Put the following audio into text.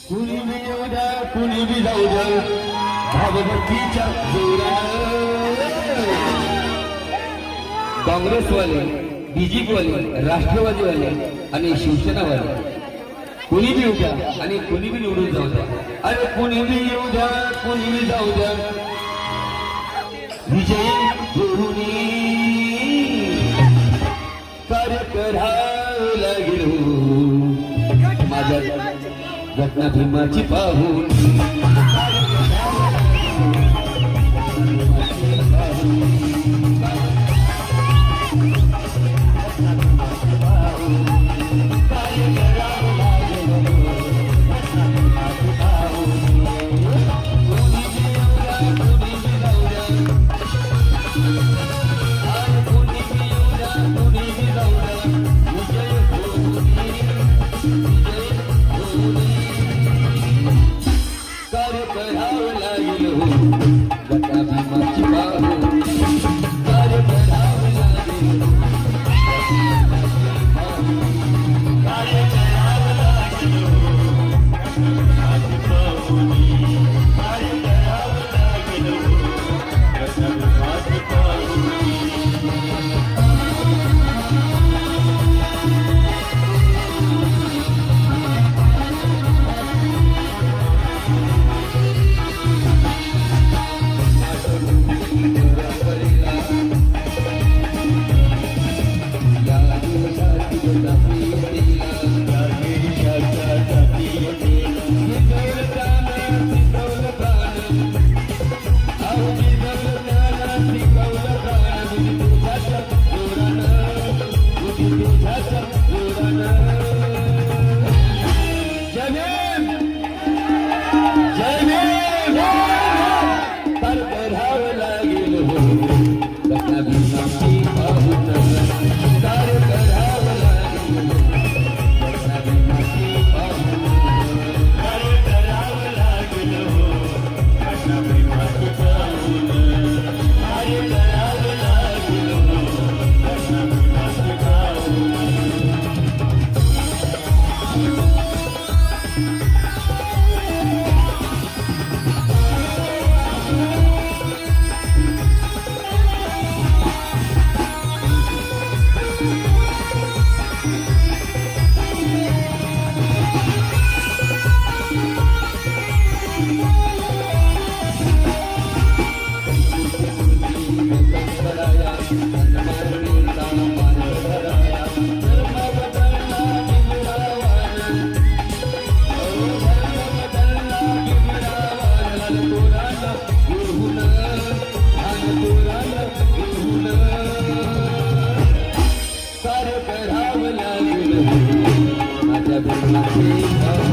कुणी बी येऊ द्या कुणी बी जाऊ द्या भावभक्तीच्या जोरानं काँग्रेसवाले बीजेपीवाले राष्ट्रवादीवाले आणि शिवसेनावाले कुणी बी येऊ द्या आणि कुणी बी निवडून जाऊ द्या अरे कुणी बी येऊ द्या कुणी बी जाऊ द्या विजय गुरुनी कार्य करावं लागेल माझ्या घटना भीमाची पाहून कार्य करावं लागेल माझ्या